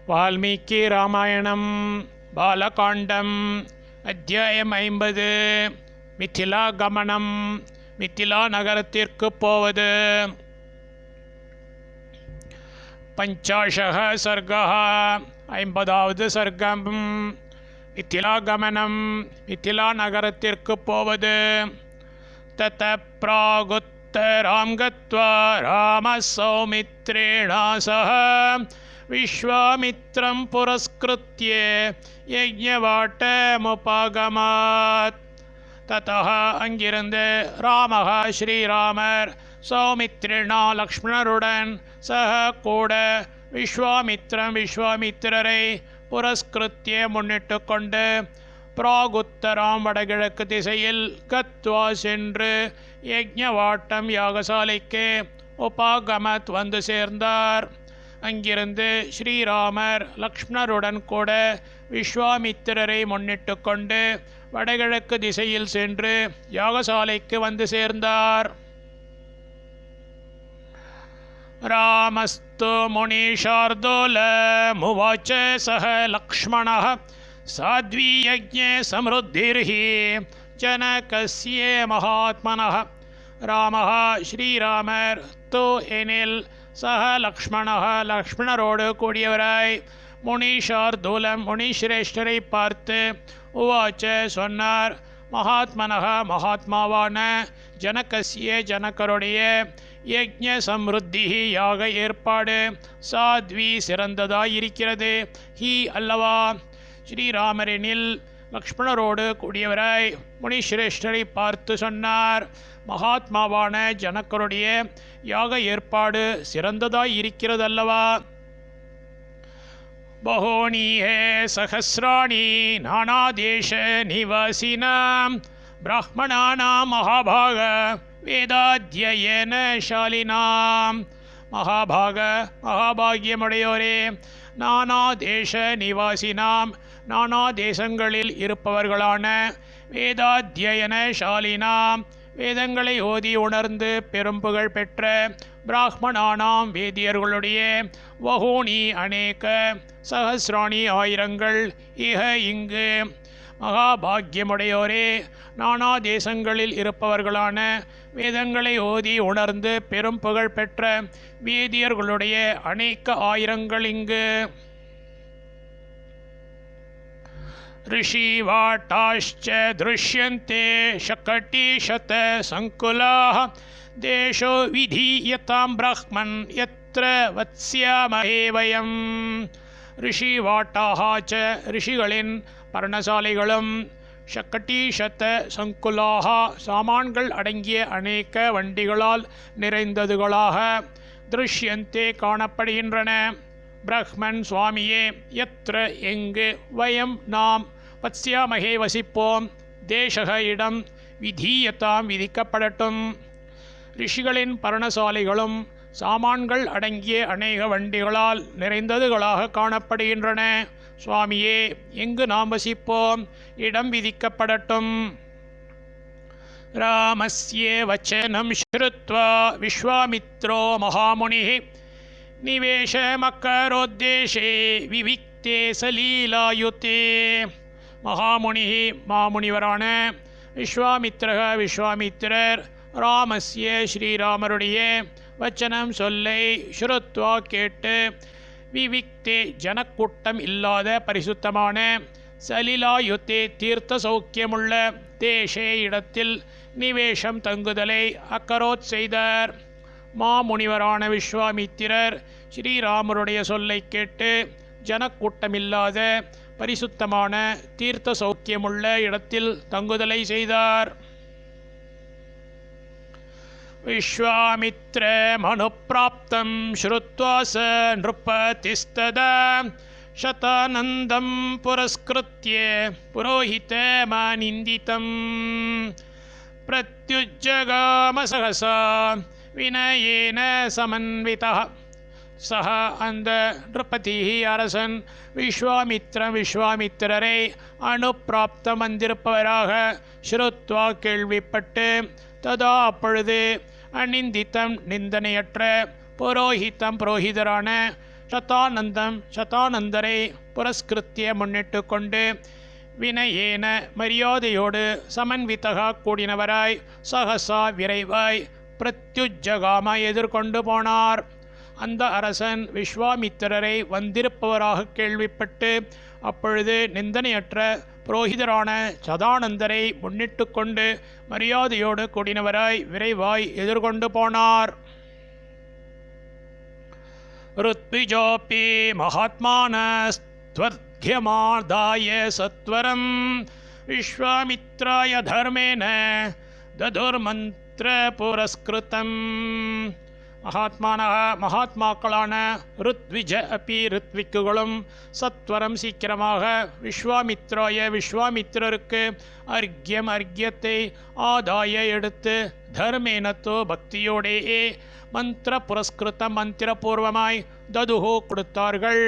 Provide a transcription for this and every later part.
வால்மீகி ராமாயணம் பாலகாண்டம் அத்தியாயம் 50. மிथिला கமனம். மிथिला நகரத்திற்கு போவது. பஞ்சாஷः சர்கः 50வது சர்க்கம். மிथिला கமனம். மிथिला நகரத்திற்கு போவது. தத பிராகுத்தராம் கத்வா ராம சௌமித்ரேண சஹ விஸ்வாமித்ரம் புரஸ்கிருத்ய யஜ்ஞவாட்டமுபாகமாத். ததः அங்கிருந்து ராமः ஸ்ரீராமர் சௌமித்ரேணா லக்ஷ்மணருடன் சக கூட விஸ்வாமித்திரரை புரஸ்கிருத்திய முன்னிட்டு கொண்டு பிராகுத்தராம் வடகிழக்கு திசையில் கத்வா சென்று யஜ்ஞவாட்டம் யாகசாலைக்கு உபாகமத் வந்து சேர்ந்தார். அங்கிருந்து ஸ்ரீராமர் லக்ஷ்மணருடன் கூட விஸ்வாமித்திரரை முன்னிட்டு கொண்டு வடகிழக்கு திசையில் சென்று யாகசாலைக்கு வந்து சேர்ந்தார். ராமஸ்து முனிஷார்தூல முவாச்ச சஹ லக்ஷ்மணः சாத்வி யஜ்ஞே சம்ருத்திர்ஹி ஜனகஸ்ய மகாத்மனः. ராமः ஸ்ரீராமர் து எனில் சஹ லக்ஷ்மணः லக்ஷ்மணரோடு கூடியவராய் முனிஷார்தூலம் முனிஸ்ரேஷ்டரை பார்த்து உவாச்ச சொன்னார். மகாத்மனः மகாத்மாவான ஜனகஸ்ய ஜனகருடைய யஜ்ஞ சம்ருத்தி யாக ஏற்பாடு சாத்வி சிறந்ததாயிருக்கிறது. ஹி அல்லவா. ஸ்ரீராமரெனில் லக்ஷ்மணரோடு கூடியவராய் முனிஸ்ரேஷ்டரை பார்த்து சொன்னார். மகாத்மாவான ஜனகருடைய யாக ஏற்பாடு சிறந்ததாய் இருக்கிறதல்லவா. பகோனியே சஹஸ்ராணி நானாதேச நிவாசினாம் பிராமணானாம் மகாபாக வேதாத்யயன ஷாலினாம். மகாபாகியமுடையோரே, நானா தேச நிவாசினாம் நானா தேசங்களில் இருப்பவர்களான வேதாத்யயன ஷாலினாம் வேதங்களை ஓதி உணர்ந்து பெரும்புகழ் பெற்ற பிராமணானாம் வேதியர்களுடைய வஹூனி அநேக சஹஸ்ராணி ஆயிரங்கள் இஹ இங்கு. மகாபாகியமுடையோரே, நானா தேசங்களில் இருப்பவர்களான வேதங்களை ஓதி உணர்ந்து பெரும் புகழ் பெற்ற வேதியர்களுடைய அநேக ஆயிரங்கள் இங்கு. ऋषिवाटाश्च दृश्यन्ते शकटिशत संकुलाः देशो विधीयतां ब्राह्मन् यत्र वत्स्यामहे वयं. ऋषिवाटाः च ऋषिகளின் பர்ணசாலைகளும் ஷக்கட்டிஷத சங்குலாக சாமான்கள் அடங்கிய அநேக வண்டிகளால் நிறைந்ததுகளாக திருஷ்யந்தே காணப்படுகின்றன. பிரஹ்மன் சுவாமியே, யத்ர எங்கு வயம் நாம் வத்ஸ்யாமகே வசிப்போம் தேசக இடம் விதீயதாம் விதிக்கப்படட்டும். ரிஷிகளின் பர்ணசாலைகளும் சாமான்கள் அடங்கிய அநேக வண்டிகளால் நிறைந்ததுகளாக காணப்படுகின்றன. சுவாமியே, எங்கு நாம் வசிப்போம் இடம் விதிக்கப்படட்டும். ராமஸ்ய வச்சனம் ஸ்ருத்வா விஸ்வாமித்ரோ மகாமுனிः நிவேஷமக்கரோத்தேஷே விவிக்தே சலீலாயுத்தே. மகாமுனி மாமுனிவரான விஸ்வாமித்திரர் ராமஸ்ய ஸ்ரீராமருடைய வச்சனம் சொல்லை ஸ்ருத்வா கேட்டு விவிக்தே ஜனக்கூட்டம் இல்லாத பரிசுத்தமான சலிலாயுத்தே தீர்த்த சௌக்கியமுள்ள தேசே இடத்தில் நிவேஷம் தங்குதலை அக்கரோத் செய்தார். மாமுனிவரான விஸ்வாமித்திரர் ஸ்ரீராமருடைய சொல்லை கேட்டு ஜனக்கூட்டமில்லாத பரிசுத்தமான தீர்த்த சௌக்கியமுள்ள இடத்தில் தங்குதலை செய்தார். விஸ்வாமித்ர மனுப்பிராப்தம் ஸ்ருத்வா ச நிருபதிஸ்ததா சதானந்தம் புரஸ்கிருத்ய புரோஹிதமநிந்திதம் பிரத்யுஜ்ஜகாம சகசா வினயேன சமன்விதः. சஹ அந்த நிருபதி அரசன் விஸ்வாமித்திரரை அனுப்பிராப்தம் வந்திருப்பவராக ஸ்ருத்வா கேள்விப்பட்டு ததா அப்பொழுது அநிந்தித்தம் நிந்தனையற்ற புரோஹிதரான சதானந்தரை புரஸ்கிருத்திய முன்னிட்டு கொண்டு வினயேன மரியாதையோடு சமன்விதகா கூடினவராய் சகசா விரைவாய் பிரத்யுஜகாம எதிர்கொண்டு போனார். அந்த அரசன் விஸ்வாமித்திரரை வந்திருப்பவராக கேள்விப்பட்டு அப்பொழுது நிந்தனையற்ற புரோகிதரான சதானந்தரை முன்னிட்டு கொண்டு மரியாதையோடு கூடினவராய் விரைவாய் எதிர்கொண்டு போனார். ருத்விஜோபி மகாத்மானஸ்த்வர்க்யமாதாய சத்வரம் விஸ்வாமித்ராய தர்மேன ததுர்மந்திர புரஸ்கிருதம். மகாத்மாக்களான ருத்விஜ அப்பி ருத்விக்குகளும் சத்வரம் சீக்கிரமாக விஸ்வாமித்திரருக்கு அர்க்கியத்தை ஆதாய எடுத்து தர்மேனத்தோ பக்தியோடையே மந்திர புரஸ்கிருதம் மந்திரபூர்வமாய் ததுஹோ கொடுத்தார்கள்.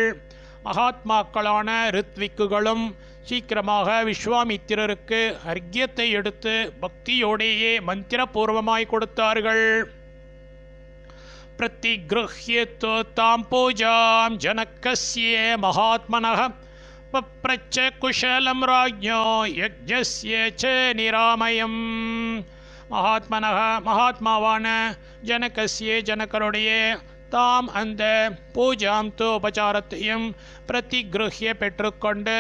மகாத்மாக்களான ருத்விக்குகளும் சீக்கிரமாக விஸ்வாமித்திரருக்கு அர்க்கியத்தை எடுத்து பக்தியோடையே மந்திரபூர்வமாய் கொடுத்தார்கள். प्रतिगृह्य तां पूजां जनकस्य महात्मनः पप्रच्छ कुशलं राज्ञो यज्ञस्य च निरामयम्. மகாத்மாவான ஜனகருடைய தாம் அந்த பூஜாம் தோ உபச்சாரத்தையும் பிரதிகிருஹ்ய பெற்றுக்கொண்டு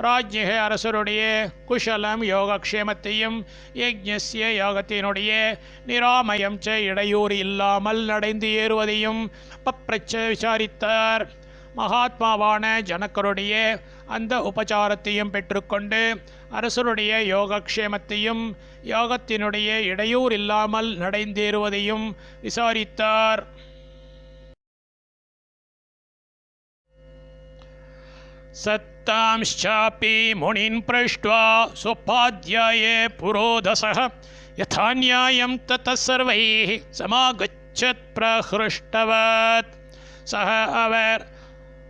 ராஜ்ய அரசருடைய குஷலம் யோகக்ஷேமத்தையும் யஜ்ஞஸ்ய யாகத்தினுடைய நிராமயம் ச இடையூறு இல்லாமல் நடந்து ஏறுவதையும் பப்ரச்ச விசாரித்தார். மகாத்மாவான ஜனகருடைய அந்த உபச்சாரத்தையும் பெற்றுக்கொண்டு அரசருடைய யோகக்ஷேமத்தையும் யாகத்தினுடைய இடையூறு இல்லாமல் நடந்தேறுவதையும் விசாரித்தார். सत्तांश्चापि मुनिन् पृष्ट्वा सोपाध्याय पुरोधसः यथा न्यायं ततः सर्वैः समागच्छत् प्रहृष्टवत्. सः அவர்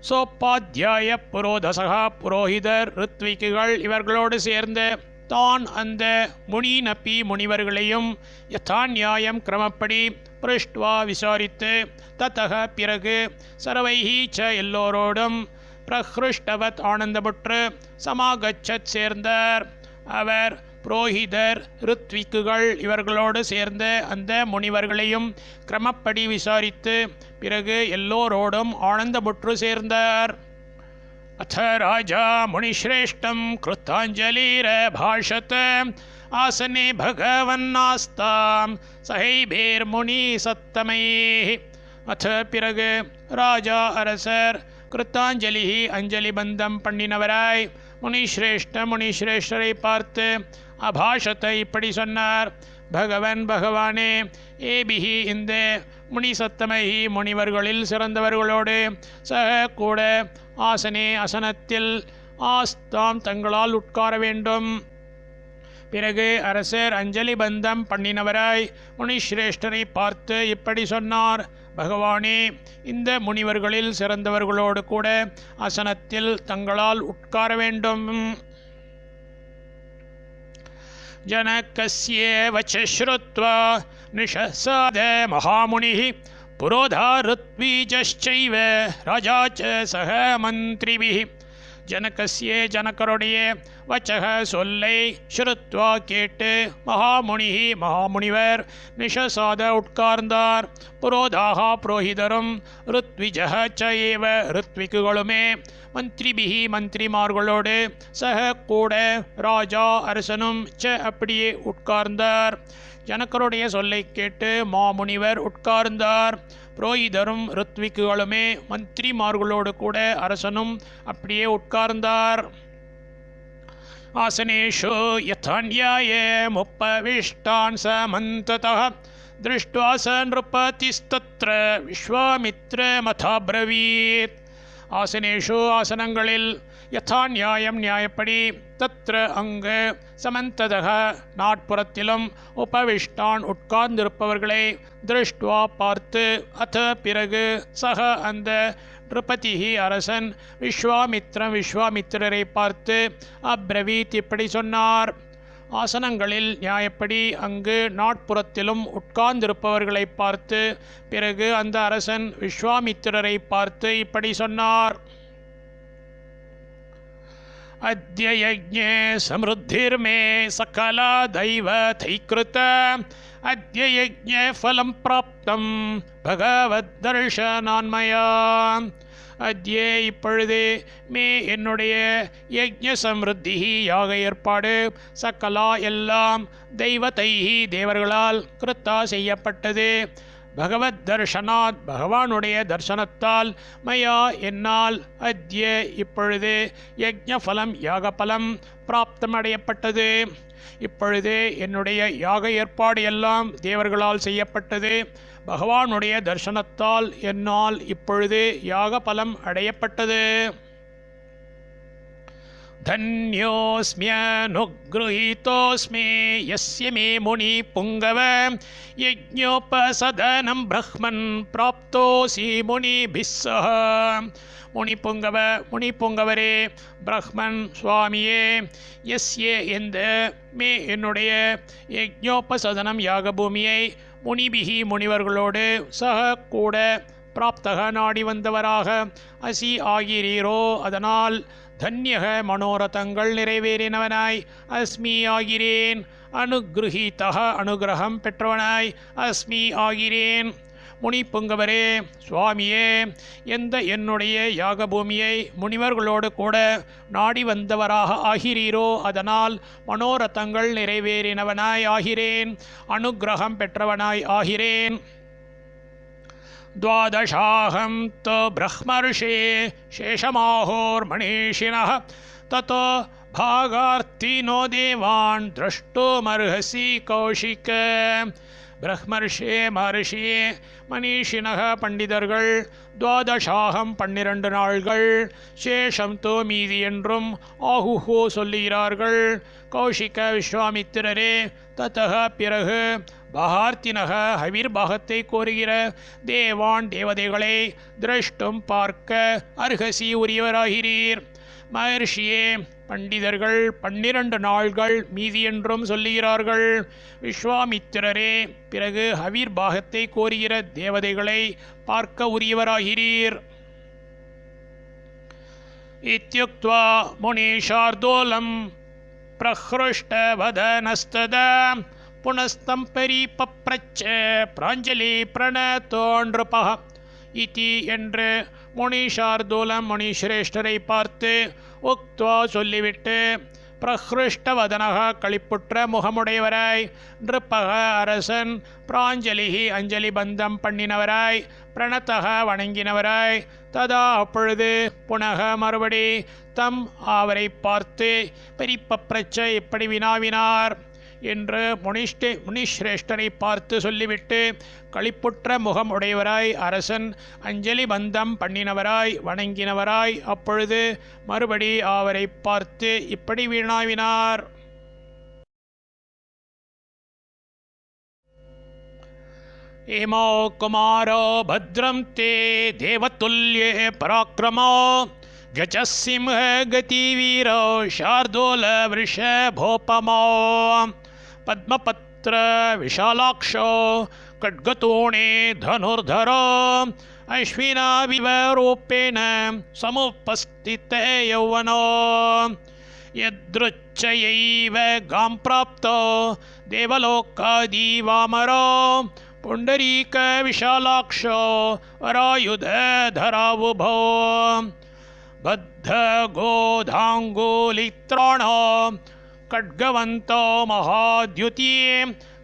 சோப்பாத்தியாய புரோதசகா புரோஹிதர் ருத்விக்குகள் இவர்களோடு சேர்ந்து தான் அந்த முனிநப்பி முனிவர்களையும் யதா நியாயம் கிரமப்படி பிருஷ்ட்வா விசாரித்து தத்தக பிறகு சர்வைஹி ச எல்லோரோடும் பிரஹ்ருஷ்டவத் ஆனந்தமுற்று சமாகச்சத் சேர்ந்தார். அவர் புரோஹிதர் ருத்விக்குகள் இவர்களோடு சேர்ந்த அந்த முனிவர்களையும் கிரமப்படி விசாரித்து பிறகு எல்லோரோடும் ஆனந்தமுற்று சேர்ந்தார். அத ராஜா முனிஸ்ரேஷ்டம் கிருத்தாஞ்சலிர பாஷத ஆசனே பகவன்னாஸ்தாம் சஹைபேர் முனி சத்தமை. அத பிறகு ராஜா அரசர் கிருத்தாஞ்சலி அஞ்சலி பந்தம் பண்ணினவராய் முனிஸ்ரேஷ்டரை பார்த்து அபாஷத்தை இப்படி சொன்னார். பகவானே, ஏபிஹி இந்த முனிசத்தமஹி முனிவர்களில் சிறந்தவர்களோடு சக கூட ஆசனே அசனத்தில் ஆஸ்தாம் தங்களால் உட்கார வேண்டும். பிறகு அரசர் அஞ்சலி பந்தம் பண்ணினவராய் முனிஸ்ரேஷ்டரை பார்த்து இப்படி சொன்னார். பகவானே, இந்த முனிவர்களில் சிறந்தவர்களோடு கூட ஆசனத்தில் தங்களால் உட்கார வேண்டும். ஜனகஸ்ய வச்ச ஸ்ருத்வா நிஷசாத மகாமுனிஹி புரோதா ருத்விஜஸ்சைவ ராஜா ச சக மந்திரிபிஹி. ஜனகருடைய வச்சக சொல்லை ஸ்ருத்வா கேட்டு மகாமுனிவர் நிஷசாத உட்கார்ந்தார். புரோதாக புரோஹிதரும் ருத்விஜக ச ஏவ ருத்விக்குகளுமே மந்திரிபிஹி மந்திரிமார்களோடு சக கூட ராஜா அரசனும் ச அப்படியே உட்கார்ந்தார். ஜனகருடைய சொல்லை கேட்டு மாமுனிவர் உட்கார்ந்தார். புரோஹிதரும் ருத்விக்குகளுமே மந்திரிமார்களோடு கூட அரசனும் அப்படியே உட்கார்ந்தார். ஆசனேஷு யதான்யாய முப்பவிஷ்டான் சமந்ததः திருஷ்ட்வா ச நிருபதிஸ்தத்ர விஸ்வாமித்ரமதாப்ரவீத். ஆசனேஷு ஆசனங்களில் யதா நியாயம் நியாயப்படி தத்ர அங்கு சமந்ததக நாட்புறத்திலும் உபவிஷ்டான் உட்கார்ந்திருப்பவர்களை திருஷ்டுவா பார்த்து அத பிறகு சக அந்த நிருபதிஹி அரசன் விஸ்வாமித்திரரை பார்த்து அப்ரவீத் இப்படி சொன்னார். ஆசனங்களில் நியாயப்படி அங்கு நாட்புறத்திலும் உட்கார்ந்திருப்பவர்களை பார்த்து பிறகு அந்த அரசன் விஸ்வாமித்திரரை பார்த்து இப்படி சொன்னார். அத்ய யஜ்ஞே சம்ருத்திர்மே சகலா தைவதைக்ருத அத்ய யஜ்ஞ ஃபலம் பிராப்தம் பகவத் தர்ஷனான்மயா. அத்யே இப்பொழுது மே என்னுடைய யஜ்ஞ சம்ருத்தி யாக ஏற்பாடு சக்கலா எல்லாம் தெய்வதைஹி தேவர்களால் கிருத்தா செய்யப்பட்டது. பகவத் தர்ஷனாத் பகவானுடைய தர்சனத்தால் மயா என்னால் அத்ய இப்பொழுது யஜ்ஞ ஃபலம் யாக பலம் பிராப்தம் அடையப்பட்டது. இப்பொழுது என்னுடைய யாக ஏற்பாடு எல்லாம் தேவர்களால் செய்யப்பட்டது. பகவானுடைய தர்சனத்தால் என்னால் இப்பொழுது யாக பலம் அடையப்பட்டது. धन्योऽस्म्यनुगृहीतोऽस्मि यस्य मे मुनि पुङ्गव यज्ञोपसदनं ब्रह्मन् प्राप्तोऽसि मुनिभिः सह. முனிப்புங்கவ முனிப்புங்கவரே பிரஹ்மன் சுவாமியே எஸ்ய எந்த மே என்னுடைய யஜ்ஞோபசதனம் யாக பூமியை முனிபிகி முனிவர்களோடு சக கூட பிராப்தக நாடி வந்தவராக அசி ஆகிறீரோ அதனால் தன்யக மனோரதங்கள் நிறைவேறினவனாய் அஸ்மி ஆகிறேன். அனுகிரகீதக அனுகிரகம் பெற்றவனாய் அஸ்மி ஆகிறேன். முனிப்புங்கவரே சுவாமியே எந்த என்னுடைய யாக பூமியை முனிவர்களோடு கூட நாடி வந்தவராக ஆகிறீரோ அதனால் மனோரதங்கள் நிறைவேறினவனாய் ஆகிறேன். அனுகிரகம் பெற்றவனாய் ஆகிறேன். द्वादशाहं तो ब्रह्मर्षे शेषमाहोर्मणीषिणः ततो भागार्थिनो देवान् द्रष्टुमर्हसि कौशिक. பிரம்மர்ஷே மகர்ஷி மனிஷினக பண்டிதர்கள் துவாதசாகம் 12 நாள்கள் சேஷம் தோ மீதி என்றும் ஆஹுஹோ சொல்லுகிறார்கள். கௌஷிக விஸ்வாமித்திரரே தத்தக பிறகு பகார்த்தினக ஹவிர் பாகத்தை கோருகிற தேவான் தேவதைகளை திரஷ்டும் பார்க்க அர்ஹசி உரியவராகிறீர். மகர்ஷியே பண்டிதர்கள் 12 நாள்கள் மீதி என்றும் சொல்லுகிறார்கள். விஸ்வாமித்திரரே பிறகு ஹவிர் பாகத்தை கோருகிற தேவதைகளை பார்க்க உரியவராகிறீர். இத்யுக்த்வா முனிஷார்தூலம் பிரஹ்ருஷ்டவதனஸ்ததா புனஸ்தம் பரிபப்ரச்ச பிராஞ்சலி பிரணதோன்றுபஹ இதி என்று முனிஷார்தூலம் முனிஸ்ரேஷ்டரை பார்த்து உக்த்வா சொல்லிவிட்டு பிரஹ்ருஷ்டவதனக களிப்புற்ற முகமுடையவராய் நிருப்பக அரசன் பிராஞ்சலிஹி அஞ்சலி பந்தம் பண்ணினவராய் பிரணதக வணங்கினவராய் ததா அப்பொழுது புனக மறுபடி தம் அவரை பார்த்து பரிபப்ரச்ச இப்படி வினாவினார் என்று முனிஸ்ரேஷ்டரை பார்த்து சொல்லிவிட்டு களிப்புற்ற முகம் உடையவராய் அரசன் அஞ்சலி பந்தம் பண்ணினவராய் வணங்கினவராய் அப்பொழுது மறுபடி அவரை பார்த்து இப்படி வினாவினார். ஏமோ குமாரோ பத்ரம் தே தேவதுல்யே பராக்கிரமோ கஜசிம்ஹ கதிவீரோ ஷார்தூல விருஷபோபமோ பத்மபத்ர விஷாலாக்ஷோ खड्गतोणे धनुर्धरो अश्विनाविव रूपेण समुपस्थिते यौवनो यदृच्छयैव गां प्राप्तो देवलोकादिवामरो पुण्डरीकविशालाक्षो वरायुधधरावुभो बद्धगोधाङ्गुलित्राणो खड्गवन्तो महाद्युति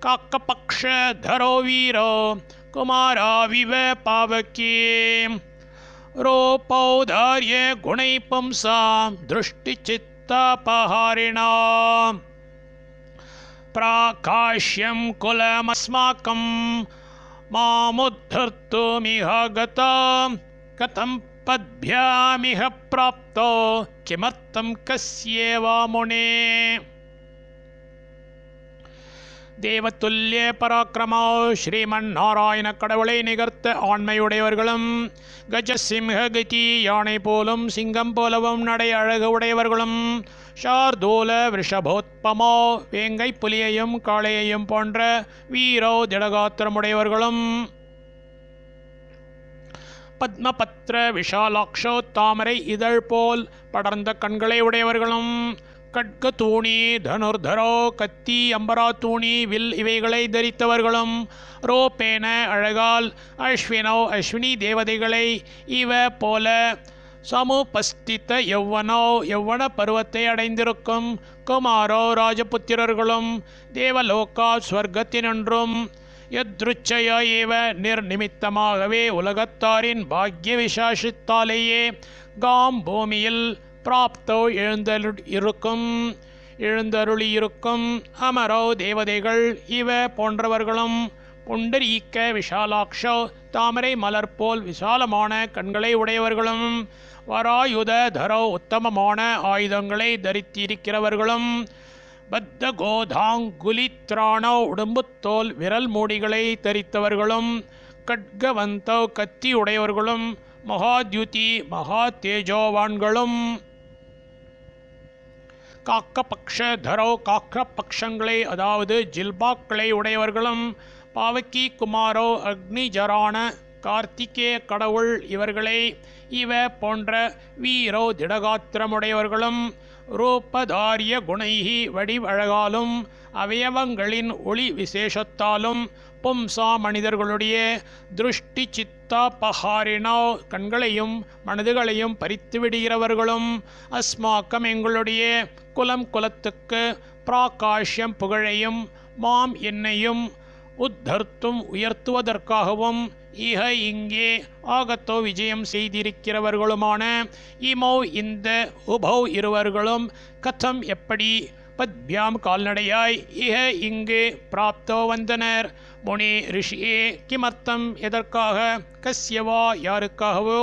काकपक्षधरो वीरो कुमाराविव पावकी रूपौदार्य गुणै पुंसां दृष्टिचित्तापहारिणा प्राकाश्यं कुलमस्माकं मामुद्धर्तुमिह गता कथं पद्भ्यामिह प्राप्तो किमर्थं कस्येव मुने தேவத்துல்லிய பராக்கிரமோ ஸ்ரீமன் நாராயண கடவுளை நிகர்த்த ஆண்மையுடையவர்களும் கஜசிம்ஹ கதி யானை போலும் சிங்கம் போலவும் நடை அழகு உடையவர்களும் ஷார்தூல விஷபோத்பமோ வேங்கை புலியையும் காளையையும் போன்ற வீரோ திடகாத்திரமுடையவர்களும் பத்மபத்ர விஷாலாக்ஷோ தாமரை இதழ் போல் படர்ந்த கண்களை உடையவர்களும் கட்க தூணி தனுர்தரோ கத்தி அம்பரா தூணி வில் இவைகளை தரித்தவர்களும் ரோபேன அழகால் அஸ்வினோ அஸ்வினி தேவதைகளை இவ போல சமுபஸ்தித்த யௌவன பருவத்தை அடைந்திருக்கும் குமாரோ ராஜபுத்திரர்களும் தேவலோகா ஸ்வர்க்கத்தினின்றும் யத்ருச்சய ஏவ நிர்நிமித்தமாகவே உலகத்தாரின் பாக்ய விசாசித்தாலேயே காம் பூமியில் பிராப்தோ எழுந்தருளியிருக்கும் அமரோ தேவதைகள் இவ போன்றவர்களும் புண்டரீக்க விஷாலாக்ஷோ தாமரை மலர் போல் விசாலமான கண்களை உடையவர்களும் வராயுத தரோ உத்தமமான ஆயுதங்களை தரித்திருக்கிறவர்களும் பத்த கோதாங்குலித்ராணோ உடம்புத்தோல் விரல் மூடிகளை தரித்தவர்களும் கட்கவந்தோ கத்தி உடையவர்களும் மகாத்யுதி மகா தேஜோவான்களும் காக்கபக்ஷ தரோ காக்க பக்ஷங்களை அதாவது ஜில்பாக்களை உடையவர்களும் பாவக்கி குமாரோ அக்னிஜரான கார்த்திகே கடவுள் இவர்களை இவ போன்ற வீரோ திடகாத்திரமுடையவர்களும் ரூபதாரிய குணைஹி வடிவழகாலும் அவயவங்களின் ஒளி விசேஷத்தாலும் பும்சா மனிதர்களுடைய திருஷ்டி சித்தாபஹாரினோ கண்களையும் மனதுகளையும் பறித்து விடுகிறவர்களும் அஸ்மாக்கம் எங்களுடைய குலத்துக்கு பிராகாஷ்யம் புகழையும் மாம் என்னையும் உத்தர்த்தும் உயர்த்துவதற்காகவும் இஹ இங்கே ஆகத்தோ விஜயம் செய்திருக்கிறவர்களுமான இமௌ இந்த உபௌ இருவர்களும் கதம் எப்படி பத்பியாம் கால்நடையாய் இஹ இங்கு பிராப்தோ வந்தனர் முனி ரிஷியே கிமர்த்தம் எதற்காக கஸ்யவா யாருக்காகவோ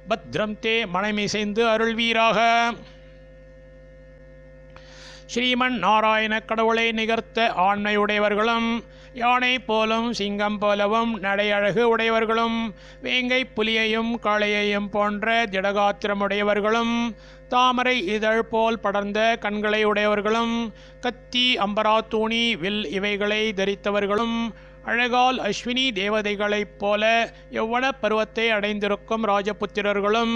பத்ரம் தே மனமிசைந்து அருள்வீராக. ஸ்ரீமன் நாராயண கடவுளை நிகர்த்த ஆண்மையுடையவர்களும் யானை போலும் சிங்கம் போலவும் நடையழகு உடையவர்களும் வேங்கை புலியையும் காளையையும் போன்ற திடகாத்திரமுடையவர்களும் தாமரை இதழ் போல் படர்ந்த கண்களை உடையவர்களும் கத்தி அம்பரா தூணி வில் இவைகளை தரித்தவர்களும் அழகால் அஸ்வினி தேவதைகளைப் போல யௌவன பருவத்தை அடைந்திருக்கும் ராஜபுத்திரர்களும்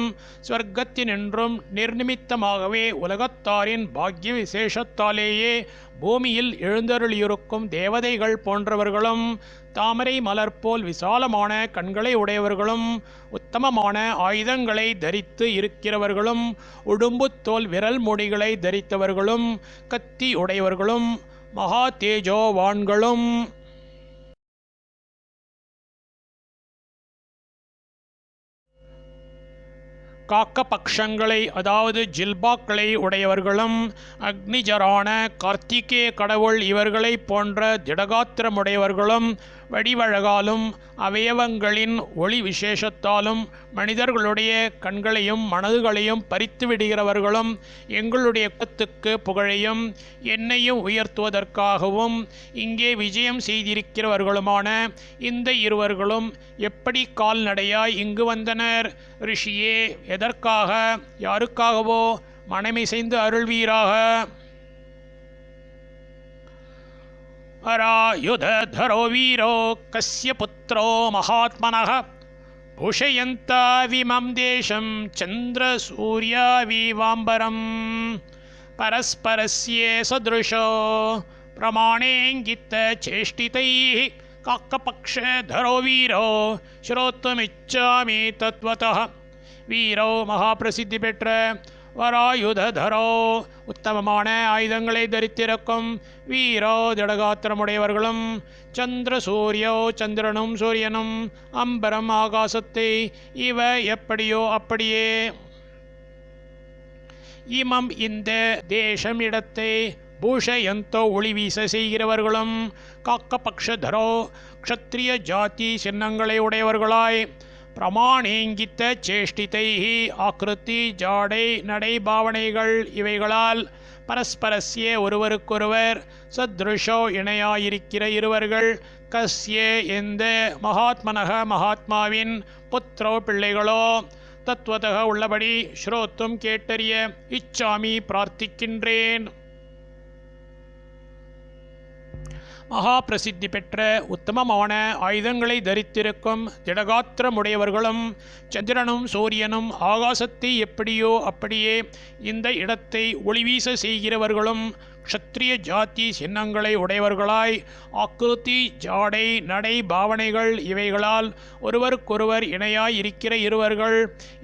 ஸ்வர்க்கத்தினின்றும் நிர்நிமித்தமாகவே உலகத்தாரின் பாக்ய விசேஷத்தாலேயே பூமியில் எழுந்தருளியிருக்கும் தேவதைகள் போன்றவர்களும் தாமரை மலர் போல் விசாலமான கண்களை உடையவர்களும் உத்தமமான ஆயுதங்களை தரித்து இருக்கிறவர்களும் உடும்புத்தோல் விரல் முடிகளை தரித்தவர்களும் கத்தி உடையவர்களும் மகா தேஜோவான்களும் காக்க பக்ஷங்களை அதாவது ஜில்பாக்களை உடையவர்களும் அக்னிஜரான கார்த்திகே கடவுள் இவர்களை போன்ற திடகாத்திரமுடையவர்களும் வடிவழகாலும் அவயவங்களின் ஒளி விசேஷத்தாலும் மனிதர்களுடைய கண்களையும் மனதுகளையும் பறித்து விடுகிறவர்களும் எங்களுடைய குலத்துக்கு புகழையும் என்னையும் உயர்த்துவதற்காகவும் இங்கே விஜயம் செய்திருக்கிறவர்களுமான இந்த இருவர்களும் எப்படி கால்நடையாய் இங்கு வந்தனர்? ரிஷியே, எதற்காக யாருக்காகவோ மனமிசைந்து அருள்வீராக. அராயுதரோ வீரோ கஸ்ய புத்ரோ மகாத்மனः பூஷயந்தா விமம் தேசம் சந்திர சூர்யாவிவாம்பரம் பரஸ்பரஸ்யே சதுருஷோ பிரமாணேங்கித்த சேஷ்டிதைः காக்கபக்ஷதரோ வீரோ ஸ்ரோத்துமிச்சாமி தத்வதः. வீரோ மகாபிரசித்தி பெற்ற வராயுதரோ உத்தமமான ஆயுதங்களை தரித்திருக்கும் வீரோ திடகாத்திரமுடையவர்களும் சந்திர சூரியோ சந்திரனும் சூரியனும் அம்பரம் ஆகாசத்தை இவ எப்படியோ அப்படியே இமம் இந்த தேசம் இடத்தை பூஷயந்தோ ஒளி வீச செய்கிறவர்களும் காக்கபக்ஷதரோ க்ஷத்ரிய ஜாதி சின்னங்களை உடையவர்களாய் பிரமாணேங்கித்த சேஷ்டிதை ஆக்ருதி ஜாடை நடை பாவனைகள் இவைகளால் பரஸ்பரஸ்ய ஒருவருக்கொருவர் சத்ருஷோ இணையாயிருக்கிற இருவர்கள் கஸ்ய எந்த மகாத்மனக மகாத்மாவின் புத்திரோ பிள்ளைகளோ தத்துவதக உள்ளபடி ஸ்ரோத்தும் கேட்டறிய இச்சாமி பிரார்த்திக்கின்றேன். மகா பிரசித்தி பெற்ற உத்தமமான ஆயுதங்களை தரித்திருக்கும் திடகாத்திரமுடையவர்களும் சந்திரனும் சூரியனும் ஆகாசத்தை எப்படியோ அப்படியே இந்த இடத்தை ஒளிவீச செய்கிறவர்களும் க்ஷத்ரிய ஜாதி சின்னங்களை உடையவர்களாய் ஆக்ருதி ஜாடை நடை பாவனைகள் இவைகளால் ஒருவருக்கொருவர் இணையாய் இருக்கிற இருவர்கள்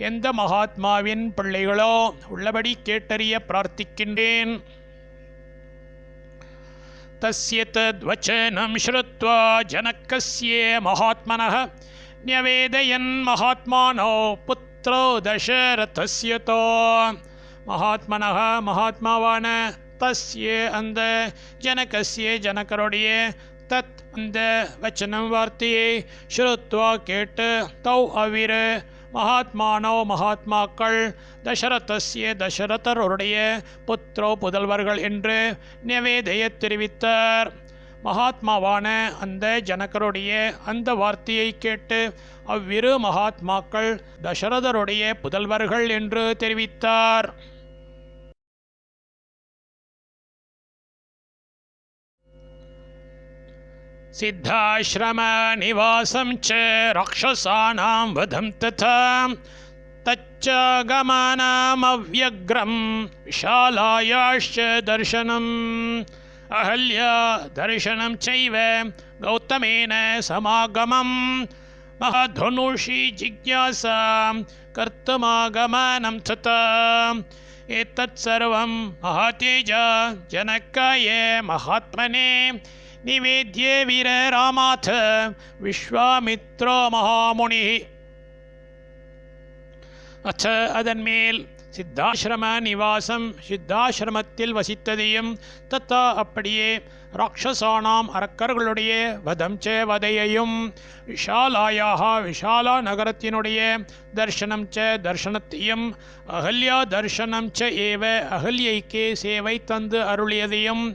எந்த மகாத்மாவின் பிள்ளைகளோ உள்ளபடி கேட்டறிய பிரார்த்திக்கின்றேன். தஸ்ய தத்வச்சனம் ஸ்ருத்வா ஜனகஸ்ய மகாத்மனः ன்யவேதயன் மகாத்மானோ புத்ரோ தசரதஸ்ய தோ. மகாத்மனः மகாத்மாவான தஸ்ய அந்த ஜனகஸ்ய ஜனகருடைய தத் அந்த வச்சனம் வார்த்தையை ஸ்ருத்வா கேட்டு தௌ அவ்விர மகாத்மானோ மகாத்மாக்கள் தசரதஸ்ய தசரதருடைய புத்ரோ புதல்வர்கள் என்று நிவேதைய தெரிவித்தார். மகாத்மாவான அந்த ஜனகருடைய அந்த வார்த்தையை கேட்டு அவ்விரு மகாத்மாக்கள் தசரதருடைய புதல்வர்கள் என்று தெரிவித்தார். சித்தாஶ்ரம நிவாசம் ச ராக்ஷசானாம் வதம் ததா தச்ச கமனம் அவ்யக்ரம் விஷாலாயாಶ್ಚ தர்சனம் அஹல்யா தர்சனம் சைவ கௌதமேன சமாகமம் மஹதனுஷி ஜிக்ஞாசா கர்த்துமாகமனம் ததா. ஏதத் சர்வம் மகாதேஜா ஜனகாய மகாத்மனே நிவேத்ய வீர ராமாத் விஸ்வாமித்ரோ மகாமுனி. அச்ச அதன்மேல் சித்தாஶ்ரம நிவாசம் சித்தாஶ்ரமத்தில் வசித்ததையும் தத்தா அப்படியே ராட்சசானாம் அரக்கர்களுடைய வதம் ச வதையையும் விஷாலாயாக விஷாலா நகரத்தினுடைய தர்சனம் ச தர்சனத்தையும் அகல்யா தர்சனம் ச ஏவ அகல்யைக்கே சேவை தந்து அருளியதையும்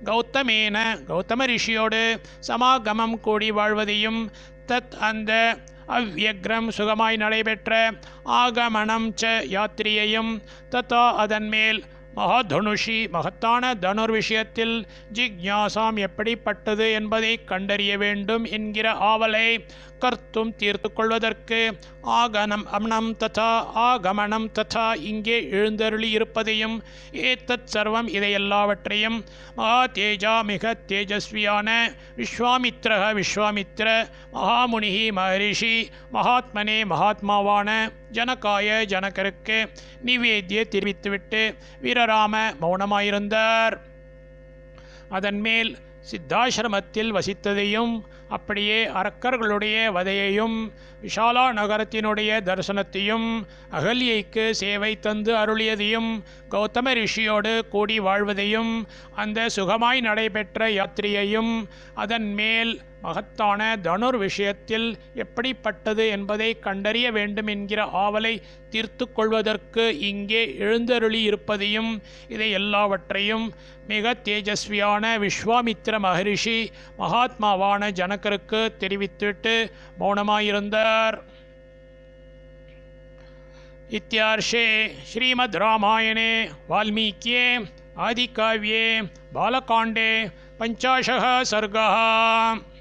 கௌதமேன கௌதம ரிஷியோடு சமாகமம் கூடி வாழ்வதையும் தத் அந்த அவ்யக்ரம் சுகமாய் நடைபெற்ற ஆகமனம் ச யாத்திரையையும் தத்தா அதன்மேல் மகாதனுஷி மகத்தான தனுர் விஷயத்தில் ஜிக்ஞாசாம் எப்படிப்பட்டது என்பதை கண்டறிய வேண்டும் என்கிற ஆவலை கர்த்தும் தீர்த்து கொள்வதற்கு ஆகமனம் ததா ஆகமனம் ததா இங்கே எழுந்தருளி இருப்பதையும் ஏதத் சர்வம் இதையெல்லாவற்றையும் மகா தேஜா மிக தேஜஸ்வியான விஸ்வாமித்ரக விஸ்வாமித்ர மகாமுனி மகரிஷி மகாத்மனே மகாத்மாவான ஜனகாய ஜனகருக்கு நிவேத்திய தெரிவித்துவிட்டு வீரராம மௌனமாயிருந்தார். அதன்மேல் சித்தாஶ்ரமத்தில் வசித்ததையும் அப்படியே அரக்கர்களுடைய வதையையும் விஷாலா நகரத்தினுடைய தரிசனத்தையும் அகல்யைக்கு சேவை தந்து அருளியதையும் கௌதம ரிஷியோடு கூடி வாழ்வதையும் அந்த சுகமாய் நடைபெற்ற யாத்திரையையும் அதன் மேல் மகத்தான தனுர் விஷயத்தில் எப்படிப்பட்டது என்பதை கண்டறிய வேண்டும் என்கிற ஆவலை தீர்த்து கொள்வதற்கு இங்கே எழுந்தருளி இருப்பதையும் இதை எல்லாவற்றையும் மிக தேஜஸ்வியான விஸ்வாமித்ர மகரிஷி மகாத்மாவான ஜனகருக்கு தெரிவித்துவிட்டு மௌனமாயிருந்தார். இத்தியார்ஷே ஸ்ரீமத் ராமாயணே வால்மீகியே ஆதிகாவ்யே பாலகாண்டே 50 सर्गः.